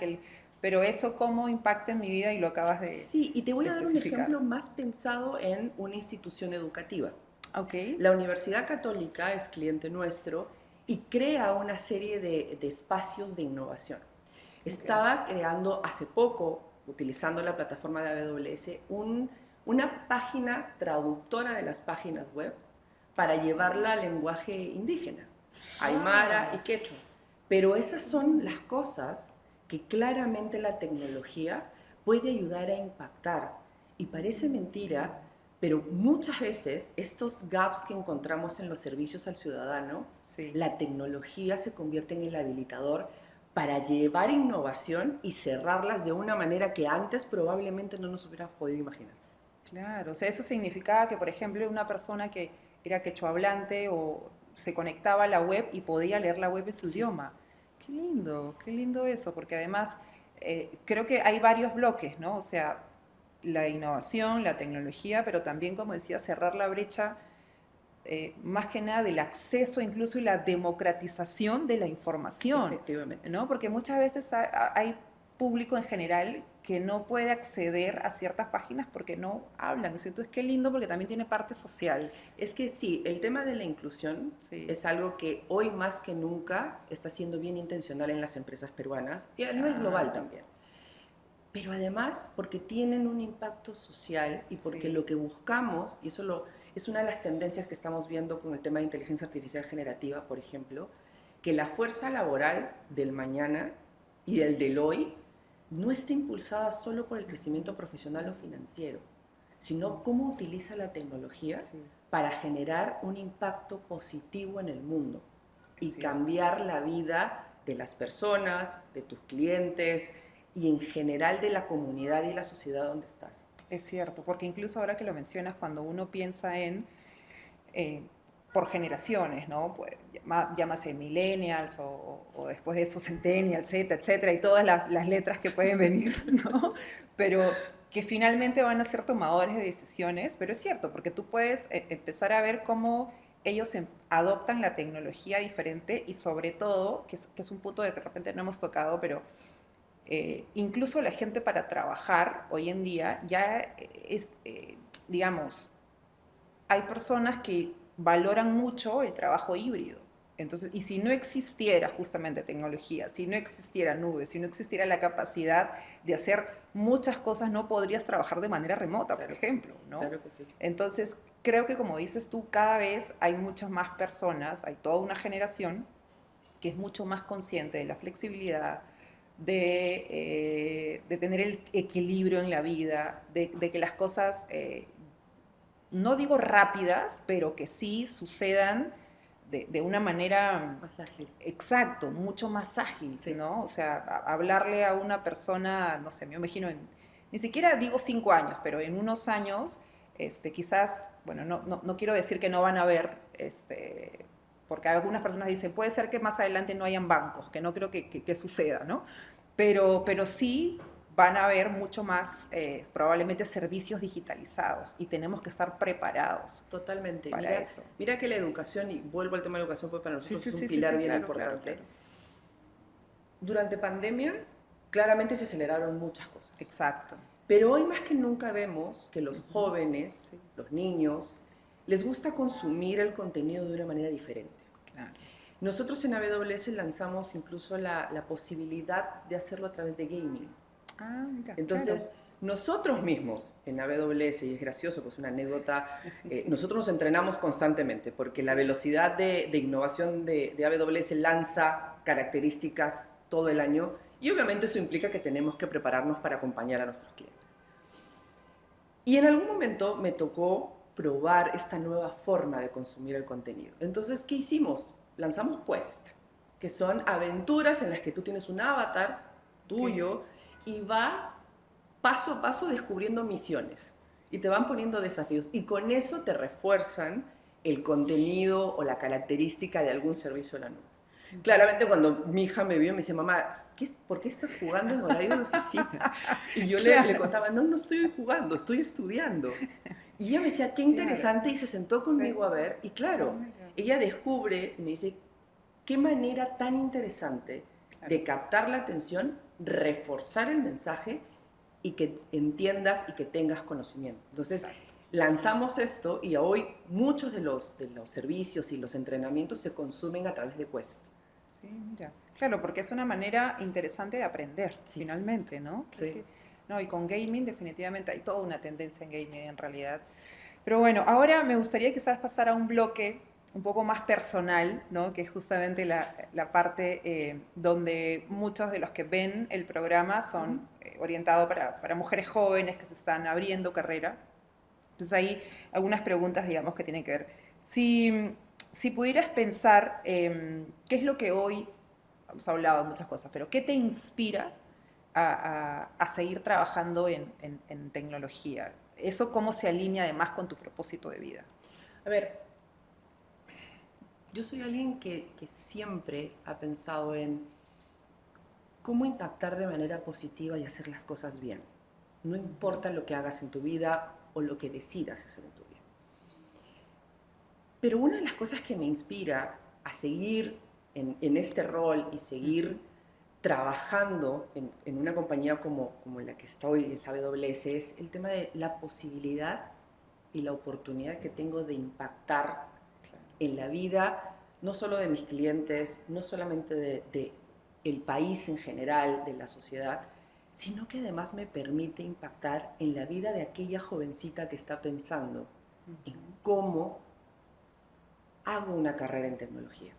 S1: pero eso cómo impacta en mi vida y lo acabas
S2: Sí, y te voy
S1: de
S2: a dar un
S1: especificar.
S2: ejemplo más pensado en una institución educativa.
S1: Ok.
S2: La Universidad Católica es cliente nuestro y crea una serie de espacios de innovación. Estaba creando hace poco, utilizando la plataforma de AWS, una página traductora de las páginas web para llevarla al lenguaje indígena, aymara y quechua. Pero esas son las cosas que claramente la tecnología puede ayudar a impactar. Y parece mentira, pero muchas veces estos gaps que encontramos en los servicios al ciudadano,
S1: Sí.
S2: la tecnología se convierte en el habilitador para llevar innovación y cerrarlas de una manera que antes probablemente no nos hubiéramos podido imaginar.
S1: Claro, o sea, eso significaba que, por ejemplo, una persona que era quechua hablante o se conectaba a la web y podía leer la web en su
S2: Sí.
S1: idioma. Qué lindo eso, porque además creo que hay varios bloques, ¿no? O sea, la innovación, la tecnología, pero también, como decía, cerrar la brecha, más que nada del acceso incluso y la democratización de la información,
S2: Efectivamente.
S1: ¿no? Porque muchas veces hay público en general que no puede acceder a ciertas páginas porque no hablan. Entonces, qué lindo porque también tiene parte social.
S2: Es que sí, el tema de la inclusión
S1: Sí.
S2: es algo que hoy más que nunca está siendo bien intencional en las empresas peruanas y a nivel global también. Pero además porque tienen un impacto social y porque
S1: Sí.
S2: lo que buscamos, y eso es una de las tendencias que estamos viendo con el tema de inteligencia artificial generativa, por ejemplo, que la fuerza laboral del mañana y del hoy no esté impulsada solo por el crecimiento profesional o financiero, sino cómo utiliza la tecnología
S1: Sí.
S2: para generar un impacto positivo en el mundo y
S1: Cierto.
S2: cambiar la vida de las personas, de tus clientes y en general de la comunidad y la sociedad donde estás.
S1: Es cierto, porque incluso ahora que lo mencionas, cuando uno piensa en, eh, por generaciones, ¿no? Pues, llámase millennials o después de eso centennials, Z, etcétera, y todas las letras que pueden venir, ¿no? Pero que finalmente van a ser tomadores de decisiones, pero es cierto, porque tú puedes empezar a ver cómo ellos adoptan la tecnología diferente y sobre todo, que es un punto de que de repente no hemos tocado, pero incluso la gente para trabajar hoy en día ya es, digamos, hay personas que valoran mucho el trabajo híbrido. Entonces, y si no existiera justamente tecnología, si no existiera nubes, si no existiera la capacidad de hacer muchas cosas, no podrías trabajar de manera remota,
S2: Claro
S1: por
S2: que sí,
S1: ejemplo, ¿no?
S2: claro que sí.
S1: Entonces, creo que como dices tú, cada vez hay muchas más personas, hay toda una generación que es mucho más consciente de la flexibilidad, de tener el equilibrio en la vida, de que las cosas, no digo rápidas, pero que sí sucedan de una manera,
S2: Más ágil.
S1: exacto, mucho más ágil,
S2: Sí.
S1: ¿no? O sea, hablarle a una persona, no sé, me imagino, ni siquiera digo 5 años, pero en unos años, quizás, bueno, no quiero decir que no van a haber, porque algunas personas dicen, puede ser que más adelante no hayan bancos, que no creo que suceda, ¿no? Pero sí van a haber mucho más, probablemente, servicios digitalizados y tenemos que estar preparados
S2: Totalmente.
S1: para
S2: Mira,
S1: eso.
S2: mira que la educación, y vuelvo al tema de la educación, porque para
S1: Sí,
S2: nosotros
S1: sí,
S2: es un
S1: sí, sí,
S2: pilar
S1: sí,
S2: bien
S1: claro, claro,
S2: importante.
S1: claro.
S2: Durante pandemia, claramente se aceleraron muchas cosas.
S1: Exacto.
S2: Pero hoy más que nunca vemos que los jóvenes,
S1: Sí,
S2: los niños, les gusta consumir el contenido de una manera diferente.
S1: claro.
S2: Nosotros en AWS lanzamos incluso la posibilidad de hacerlo a través de gaming.
S1: Ah, mira, claro.
S2: Entonces, nosotros mismos en AWS, y es gracioso, pues una anécdota, nosotros nos entrenamos constantemente porque la velocidad de innovación de AWS lanza características todo el año y obviamente eso implica que tenemos que prepararnos para acompañar a nuestros clientes. Y en algún momento me tocó probar esta nueva forma de consumir el contenido. Entonces, ¿qué hicimos? Lanzamos Quest, que son aventuras en las que tú tienes un avatar tuyo y va paso a paso descubriendo misiones y te van poniendo desafíos y con eso te refuerzan el contenido o la característica de algún servicio de la nube. Claramente cuando mi hija me vio me dice, mamá, ¿por qué estás jugando en horario de oficina? Y yo le contaba, no estoy jugando, estoy estudiando. Y ella me decía, qué interesante, y se sentó conmigo a ver, y claro, ella descubre, me dice, qué manera tan interesante de captar la atención, reforzar el mensaje y que entiendas y que tengas conocimiento. Entonces, lanzamos esto y hoy muchos de los servicios y los entrenamientos se consumen a través de Quest.
S1: Sí, mira. Claro, porque es una manera interesante de aprender,
S2: Sí.
S1: finalmente, ¿no?
S2: Sí.
S1: No, y con gaming definitivamente hay toda una tendencia en gaming en realidad. Pero bueno, ahora me gustaría quizás pasar a un bloque un poco más personal, ¿no? Que es justamente la parte donde muchos de los que ven el programa son orientados para mujeres jóvenes que se están abriendo carrera. Entonces hay algunas preguntas, digamos, que tienen que ver. Si pudieras pensar, ¿qué es lo que hoy, hemos hablado de muchas cosas, pero qué te inspira a seguir trabajando en tecnología? ¿Eso cómo se alinea además con tu propósito de vida?
S2: A ver, yo soy alguien que siempre ha pensado en cómo impactar de manera positiva y hacer las cosas bien. No importa lo que hagas en tu vida o lo que decidas hacer en tu vida. Pero una de las cosas que me inspira a seguir en este rol y seguir trabajando en una compañía como la que estoy, es AWS, es el tema de la posibilidad y la oportunidad que tengo de impactar en la vida, no solo de mis clientes, no solamente de el país en general, de la sociedad, sino que además me permite impactar en la vida de aquella jovencita que está pensando en cómo hago una carrera en tecnología.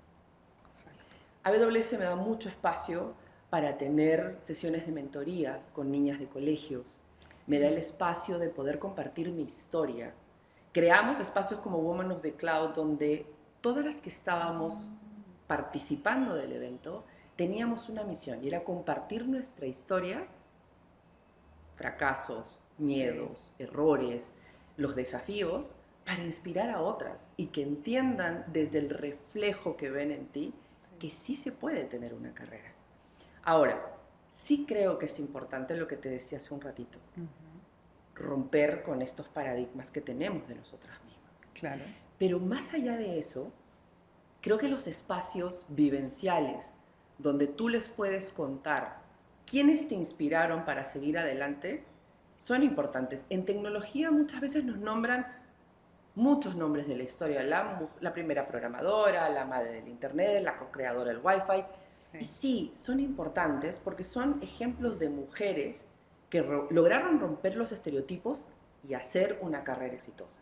S2: AWS me da mucho espacio para tener sesiones de mentoría con niñas de colegios. Me da el espacio de poder compartir mi historia. Creamos espacios como Women of the Cloud donde todas las que estábamos participando del evento teníamos una misión y era compartir nuestra historia, fracasos, miedos, errores, los desafíos, para inspirar a otras y que entiendan desde el reflejo que ven en ti que sí se puede tener una carrera. Ahora, sí creo que es importante lo que te decía hace un ratito, romper con estos paradigmas que tenemos de nosotras mismas.
S1: Claro.
S2: Pero más allá de eso, creo que los espacios vivenciales donde tú les puedes contar quiénes te inspiraron para seguir adelante son importantes. En tecnología muchas veces nos nombran muchos nombres de la historia, la primera programadora, la madre del internet, la co-creadora del Wi-Fi. Sí. Y sí, son importantes porque son ejemplos de mujeres que lograron romper los estereotipos y hacer una carrera exitosa.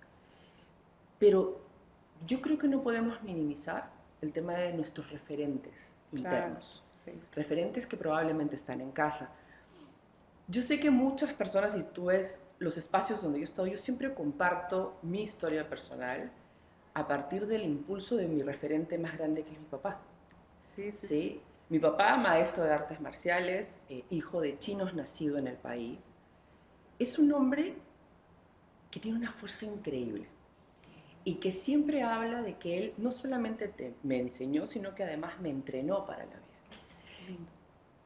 S2: Pero yo creo que no podemos minimizar el tema de nuestros referentes internos. Claro, sí. Referentes que probablemente están en casa. Yo sé que muchas personas, si tú ves los espacios donde yo estoy, yo siempre comparto mi historia personal a partir del impulso de mi referente más grande, que es mi papá. Sí. Mi papá, maestro de artes marciales, hijo de chinos nacido en el país, es un hombre que tiene una fuerza increíble y que siempre habla de que él no solamente me enseñó, sino que además me entrenó para la vida.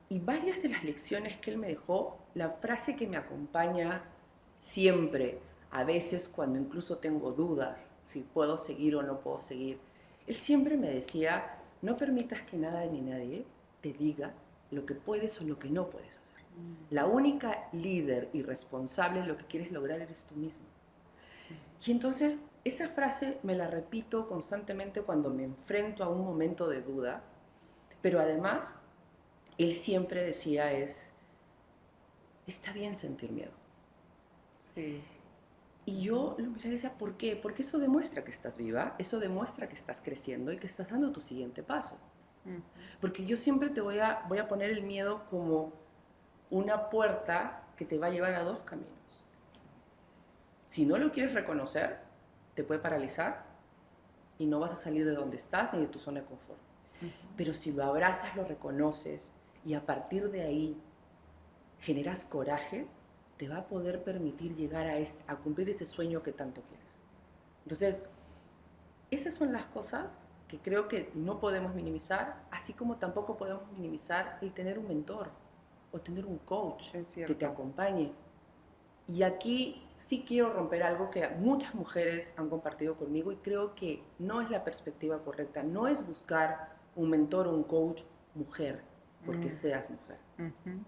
S2: Y varias de las lecciones que él me dejó, la frase que me acompaña siempre, a veces cuando incluso tengo dudas si puedo seguir o no puedo seguir, él siempre me decía: no permitas que nada ni nadie te diga lo que puedes o lo que no puedes hacer. La única líder y responsable de lo que quieres lograr eres tú mismo. Y entonces esa frase me la repito constantemente cuando me enfrento a un momento de duda, pero además él siempre decía está bien sentir miedo.
S1: Sí.
S2: Y yo lo miraba y decía, ¿por qué? Porque eso demuestra que estás viva, eso demuestra que estás creciendo y que estás dando tu siguiente paso. Porque yo siempre te voy a poner el miedo como una puerta que te va a llevar a dos caminos. Si no lo quieres reconocer, te puede paralizar y no vas a salir de donde estás ni de tu zona de confort. Pero si lo abrazas, lo reconoces y a partir de ahí generas coraje, te va a poder permitir llegar a cumplir ese sueño que tanto quieres. Entonces, esas son las cosas que creo que no podemos minimizar, así como tampoco podemos minimizar el tener un mentor o tener un coach que te acompañe. Y aquí sí quiero romper algo que muchas mujeres han compartido conmigo y creo que no es la perspectiva correcta. No es buscar un mentor o un coach mujer porque seas mujer.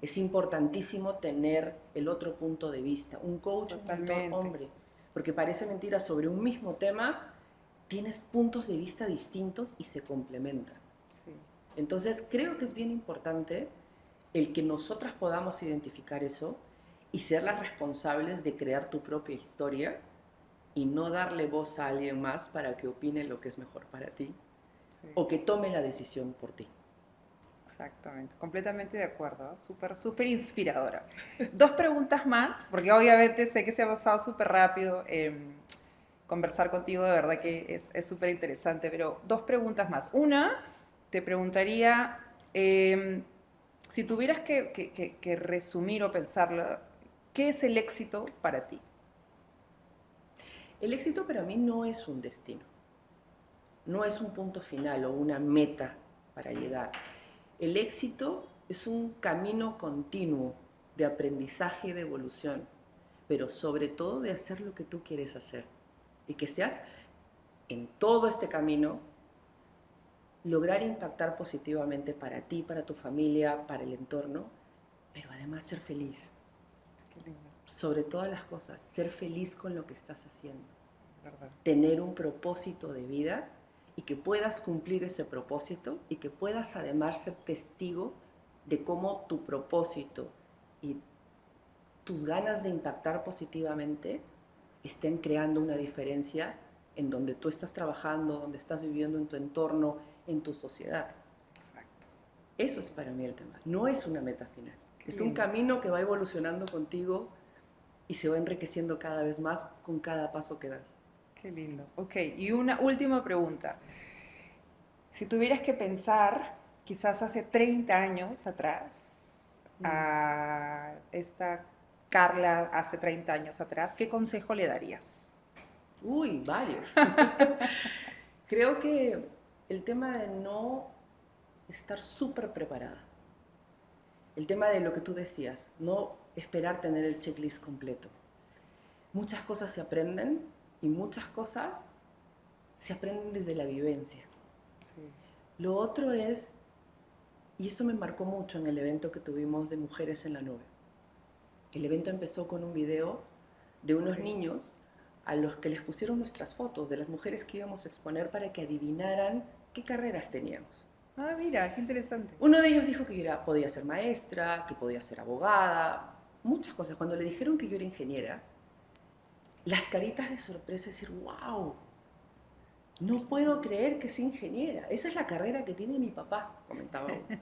S2: Es importantísimo tener el otro punto de vista, un coach, un mentor hombre, porque parece mentira, sobre un mismo tema tienes puntos de vista distintos y se complementan. Sí. Entonces creo que es bien importante el que nosotras podamos identificar eso y ser las responsables de crear tu propia historia y no darle voz a alguien más para que opine lo que es mejor para ti o que tome la decisión por ti.
S1: Exactamente, completamente de acuerdo, súper inspiradora. Dos preguntas más, porque obviamente sé que se ha pasado súper rápido. Conversar contigo de verdad que es súper interesante, pero dos preguntas más. Una, te preguntaría, si tuvieras que resumir o pensarlo, ¿qué es el éxito para ti?
S2: El éxito para mí no es un destino, no es un punto final o una meta para llegar. El éxito es un camino continuo de aprendizaje y de evolución, pero sobre todo de hacer lo que tú quieres hacer y que seas en todo este camino lograr impactar positivamente para ti, para tu familia, para el entorno, pero además ser feliz.
S1: Qué lindo.
S2: Sobre todas las cosas, ser feliz con lo que estás haciendo.
S1: ¿Verdad?
S2: Tener un propósito de vida y que puedas cumplir ese propósito y que puedas además ser testigo de cómo tu propósito y tus ganas de impactar positivamente estén creando una diferencia en donde tú estás trabajando, donde estás viviendo, en tu entorno, en tu sociedad.
S1: Exacto.
S2: Eso es para mí el tema. No es una meta final. Es un camino que va evolucionando contigo y se va enriqueciendo cada vez más con cada paso que das.
S1: Qué lindo. Ok, y una última pregunta. Si tuvieras que pensar, quizás hace 30 años atrás, a esta Carla hace 30 años atrás, ¿qué consejo le darías?
S2: Uy, varios. Creo que el tema de no estar súper preparada. El tema de lo que tú decías, no esperar tener el checklist completo. Muchas cosas se aprenden y muchas cosas se aprenden desde la vivencia.
S1: Sí.
S2: Lo otro es, y eso me marcó mucho en el evento que tuvimos de Mujeres en la Nube. El evento empezó con un video de unos niños a los que les pusieron nuestras fotos de las mujeres que íbamos a exponer para que adivinaran qué carreras teníamos.
S1: Ah, mira, qué interesante.
S2: Uno de ellos dijo que podía ser maestra, que podía ser abogada, muchas cosas. Cuando le dijeron que yo era ingeniera, las caritas de sorpresa, decir, wow, no puedo creer que sea ingeniera. Esa es la carrera que tiene mi papá, comentaba uno.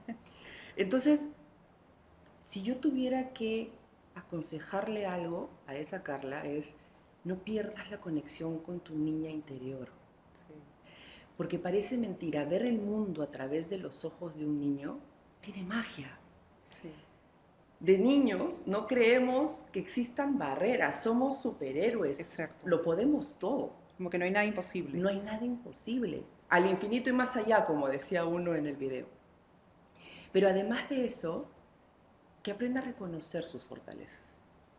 S2: Entonces, si yo tuviera que aconsejarle algo a esa Carla es, no pierdas la conexión con tu niña interior.
S1: Sí.
S2: Porque parece mentira, ver el mundo a través de los ojos de un niño tiene magia.
S1: Sí.
S2: De niños no creemos que existan barreras, somos superhéroes,
S1: Exacto.
S2: lo podemos todo.
S1: Como que no hay nada imposible.
S2: No hay nada imposible, al infinito y más allá, como decía uno en el video. Pero además de eso, que aprenda a reconocer sus fortalezas,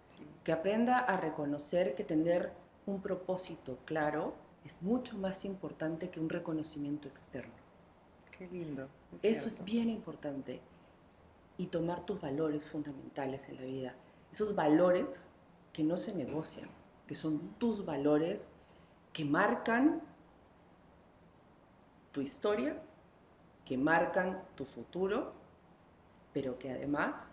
S1: Sí.
S2: que aprenda a reconocer que tener un propósito claro es mucho más importante que un reconocimiento externo.
S1: Qué lindo.
S2: Eso es bien importante. Y tomar tus valores fundamentales en la vida. Esos valores que no se negocian, que son tus valores que marcan tu historia, que marcan tu futuro, pero que además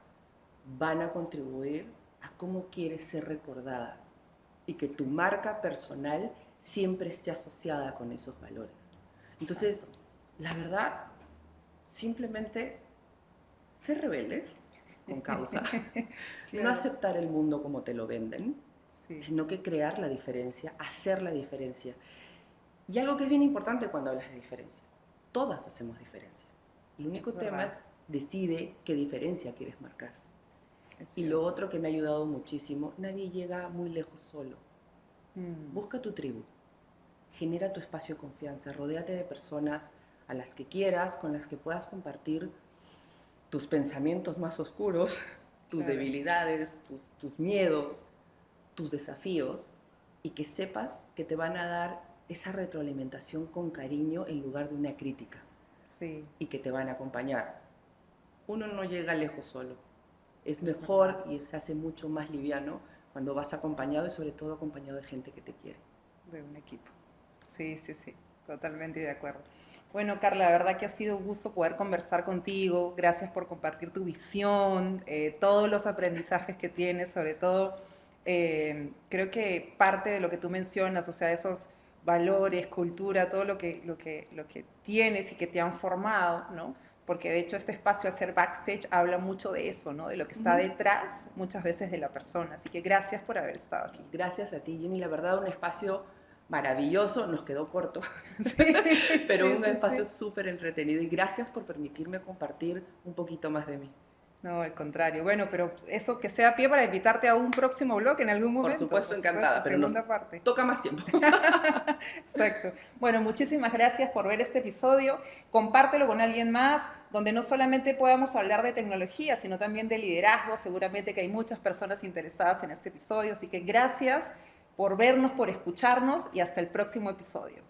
S2: van a contribuir a cómo quieres ser recordada y que tu marca personal siempre esté asociada con esos valores. Entonces, la verdad, simplemente ser rebeldes con causa,
S1: Claro.
S2: no aceptar el mundo como te lo venden,
S1: Sí.
S2: sino que crear la diferencia, hacer la diferencia. Y algo que es bien importante cuando hablas de diferencia, todas hacemos diferencia. El único tema es decide qué diferencia quieres marcar. Y lo otro que me ha ayudado muchísimo, nadie llega muy lejos solo. Busca tu tribu, genera tu espacio de confianza, rodéate de personas a las que quieras, con las que puedas compartir tus pensamientos más oscuros, tus
S1: Claro.
S2: debilidades, tus miedos, tus desafíos, y que sepas que te van a dar esa retroalimentación con cariño en lugar de una crítica,
S1: Sí.
S2: y que te van a acompañar. Uno no llega lejos solo. Es mejor y se hace mucho más liviano cuando vas acompañado y sobre todo acompañado de gente que te quiere.
S1: De un equipo. Sí, sí, sí, totalmente de acuerdo. Bueno, Carla, la verdad que ha sido un gusto poder conversar contigo. Gracias por compartir tu visión, todos los aprendizajes que tienes, sobre todo creo que parte de lo que tú mencionas, o sea, esos valores, cultura, todo lo que tienes y que te han formado, ¿no? Porque de hecho este espacio Hacer Backstage habla mucho de eso, ¿no? De lo que está detrás muchas veces de la persona. Así que gracias por haber estado aquí.
S2: Gracias a ti, Jenny. La verdad, un espacio maravilloso, nos quedó corto,
S1: Sí,
S2: pero
S1: sí,
S2: un
S1: sí,
S2: espacio
S1: sí.
S2: súper entretenido y gracias por permitirme compartir un poquito más de mí.
S1: No, al contrario. Bueno, pero eso que sea pie para invitarte a un próximo blog en algún momento.
S2: Supuesto, encantada, pero
S1: segunda parte.
S2: toca más tiempo.
S1: Exacto. Bueno, muchísimas gracias por ver este episodio. Compártelo con alguien más, donde no solamente podamos hablar de tecnología, sino también de liderazgo. Seguramente que hay muchas personas interesadas en este episodio. Así que gracias por vernos, por escucharnos y hasta el próximo episodio.